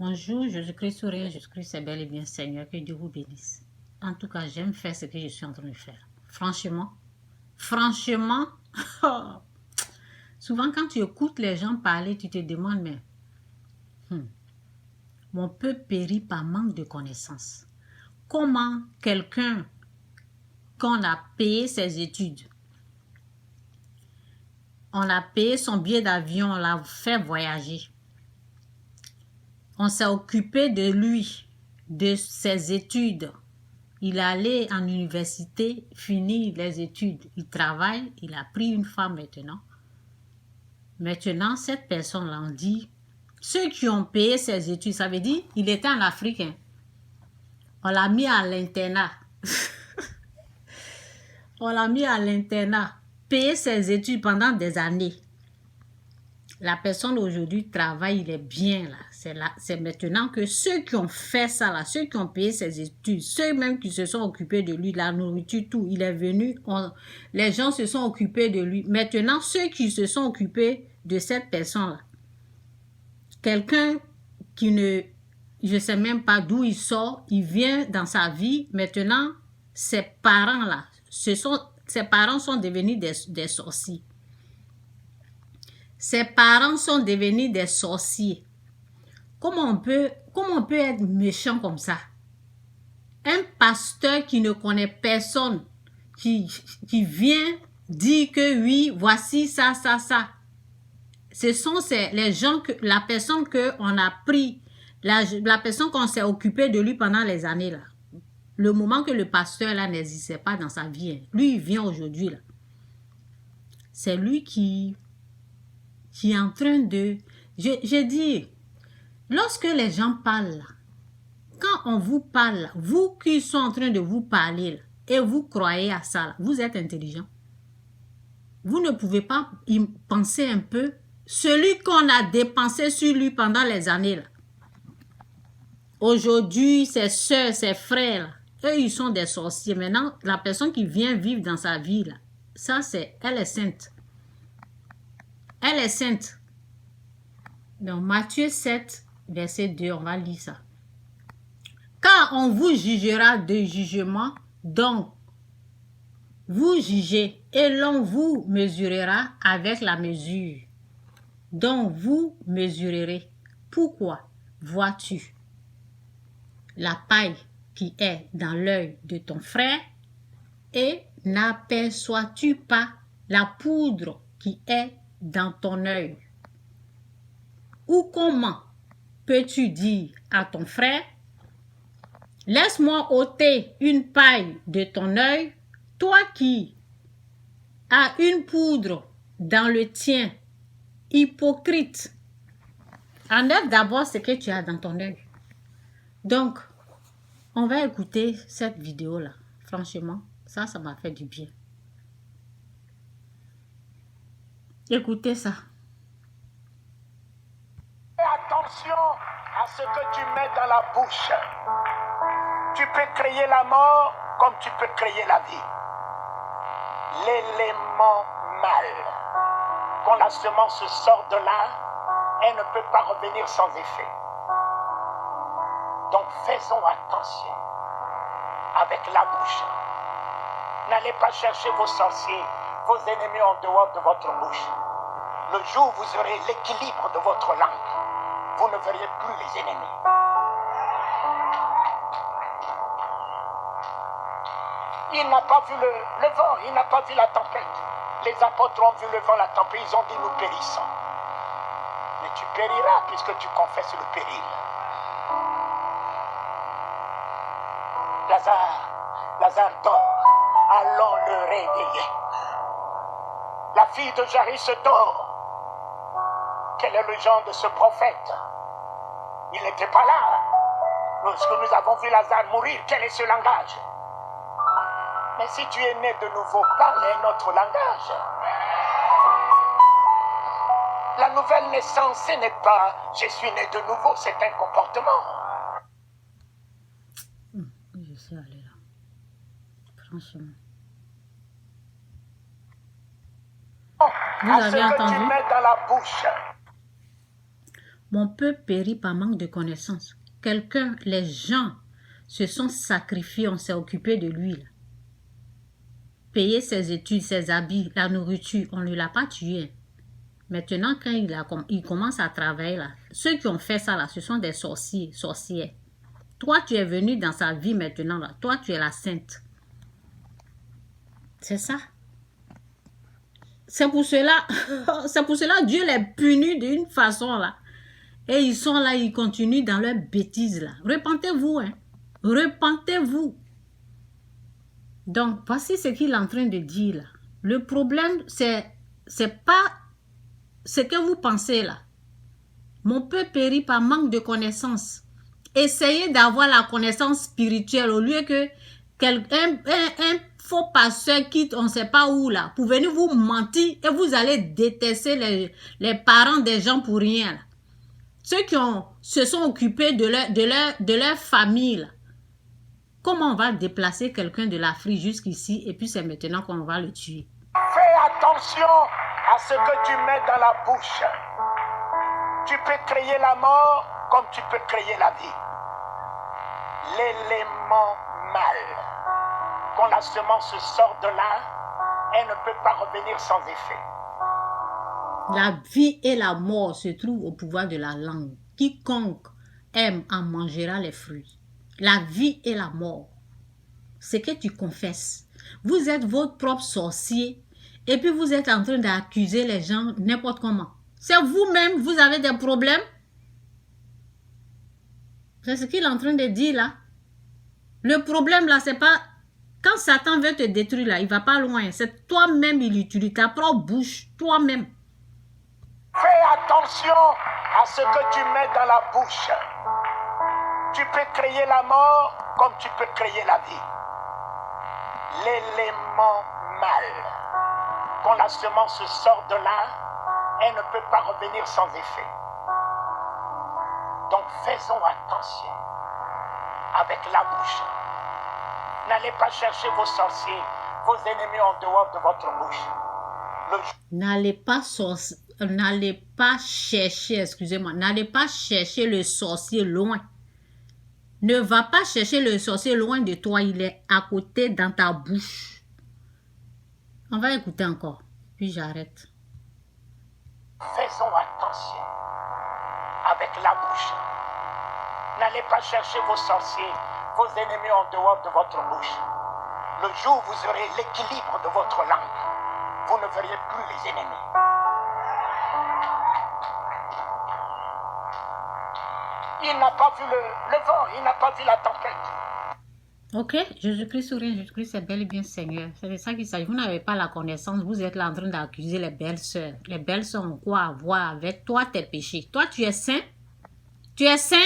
Bonjour, Jésus-Christ sourit, Jésus-Christ est bel et bien Seigneur, que Dieu vous bénisse. En tout cas, j'aime faire ce que je suis en train de faire. Franchement, souvent quand tu écoutes les gens parler, tu te demandes, mais mon peuple périt par manque de connaissances. Comment quelqu'un qu'on a payé ses études, on a payé son billet d'avion, on l'a fait voyager, on s'est occupé de lui, de ses études. Il est allé en université, fini les études, il travaille, il a pris une femme maintenant. Maintenant, cette personne-là, on dit, ceux qui ont payé ses études, ça veut dire, il était en Afrique. Hein. On l'a mis à l'internat. On l'a mis à l'internat. Payer ses études pendant des années. La personne aujourd'hui travaille, il est bien là. C'est maintenant que ceux qui ont fait ça là, ceux qui ont payé ses études, ceux même qui se sont occupés de lui, la nourriture, tout, il est venu, les gens se sont occupés de lui. Maintenant, ceux qui se sont occupés de cette personne là, quelqu'un qui ne, je sais même pas d'où il sort, il vient dans sa vie, maintenant, ses parents là, ses parents sont devenus des sorciers. Ses parents sont devenus des sorciers. Comment on peut être méchant comme ça? Un pasteur qui ne connaît personne, qui vient dire que oui, voici ça. Ce sont les gens, la personne qu'on a pris, la personne qu'on s'est occupé de lui pendant les années là. Le moment que le pasteur là n'existait pas dans sa vie, lui il vient aujourd'hui là. C'est lui qui est en train de... Je dis, lorsque les gens parlent là, quand on vous parle, là, vous qui sont en train de vous parler là, et vous croyez à ça, là, vous êtes intelligent. Vous ne pouvez pas y penser un peu. Celui qu'on a dépensé sur lui pendant les années là. Aujourd'hui, ses soeurs, ses frères, là, eux ils sont des sorciers. Maintenant, la personne qui vient vivre dans sa vie là, ça c'est, elle est sainte. Elle est sainte. Donc Matthieu 7, verset 2, on va lire ça. Car on vous jugera de jugement, donc vous jugez et l'on vous mesurera avec la mesure dont vous mesurerez. Pourquoi vois-tu la paille qui est dans l'œil de ton frère et n'aperçois-tu pas la poudre qui est dans ton œil? Ou comment peux-tu dire à ton frère, laisse-moi ôter une paille de ton œil, toi qui as une poudre dans le tien, hypocrite. Enlève d'abord ce que tu as dans ton œil. Donc, on va écouter cette vidéo-là. Franchement, ça m'a fait du bien. Écoutez ça. Attention à ce que tu mets dans la bouche. Tu peux créer la mort comme tu peux créer la vie. L'élément mal, quand la semence sort de là, elle ne peut pas revenir sans effet. Donc faisons attention avec la bouche. N'allez pas chercher vos sorciers, vos ennemis en dehors de votre bouche. Le jour où vous aurez l'équilibre de votre langue, vous ne verrez plus les ennemis. Il n'a pas vu le vent, il n'a pas vu la tempête. Les apôtres ont vu le vent, la tempête, ils ont dit nous périssons. Mais tu périras puisque tu confesses le péril. Lazare dort, allons le réveiller. La fille de Jairus dort. Quel est le genre de ce prophète? Il n'était pas là. Lorsque nous avons vu Lazare mourir, quel est ce langage? Mais si tu es né de nouveau, parle un autre langage. La nouvelle naissance, ce n'est pas « je suis né de nouveau », c'est un comportement. Je sais aller là. Franchement. Vous avez entendu? Tu mets dans la bouche. Mon peuple périt par manque de connaissances. Les gens se sont sacrifiés, on s'est occupé de lui. Là. Payer ses études, ses habits, la nourriture, on ne l'a pas tué. Maintenant, quand il commence à travailler, là, ceux qui ont fait ça, là, ce sont des sorciers, sorcières. Toi, tu es venu dans sa vie maintenant. Là. Toi, tu es la sainte. C'est ça. C'est pour cela Dieu les punit d'une façon là. Et ils sont là, ils continuent dans leur bêtise là. Repentez-vous, hein. Repentez-vous. Donc, voici ce qu'il est en train de dire là. Le problème, c'est pas ce que vous pensez là. Mon peuple périt par manque de connaissances. Essayez d'avoir la connaissance spirituelle au lieu que un faux pasteur quitte on ne sait pas où là pour venir vous mentir et vous allez détester les parents des gens pour rien là. Ceux qui se sont occupés de leur famille là. Comment on va déplacer quelqu'un de l'Afrique jusqu'ici et puis c'est maintenant qu'on va le tuer? Fais attention à ce que tu mets dans la bouche. Tu peux créer la mort comme tu peux créer la vie. L'élément mal, quand la semence sort de là, elle ne peut pas revenir sans effet. La vie et la mort se trouvent au pouvoir de la langue. Quiconque aime en mangera les fruits. La vie et la mort, c'est que tu confesses. Vous êtes votre propre sorcier et puis vous êtes en train d'accuser les gens n'importe comment. C'est vous-même, vous avez des problèmes. C'est ce qu'il est en train de dire là. Le problème là, c'est pas... Quand Satan veut te détruire là, il va pas loin. C'est toi-même, il utilise ta propre bouche, toi-même. Fais attention à ce que tu mets dans la bouche. Tu peux créer la mort comme tu peux créer la vie. L'élément mal, quand la semence sort de là, elle ne peut pas revenir sans effet. Donc faisons attention avec la bouche. N'allez pas chercher vos sorciers, vos ennemis en dehors de votre bouche. N'allez pas chercher le sorcier loin. Ne va pas chercher le sorcier loin de toi, il est à côté dans ta bouche. On va écouter encore, puis j'arrête. Faisons attention avec la bouche. N'allez pas chercher vos sorciers, vos ennemis en dehors de votre bouche. Le jour où vous aurez l'équilibre de votre langue, vous ne verrez plus les ennemis. Il n'a pas vu le vent, il n'a pas vu la tempête. Ok, Jésus-Christ souverain, Jésus-Christ c'est bel et bien Seigneur. C'est de ça qu'il s'agit. Vous n'avez pas la connaissance, vous êtes là en train d'accuser les belles sœurs. Les belles sœurs ont quoi à voir avec toi, tes péchés? Toi, tu es saint? Tu es saint?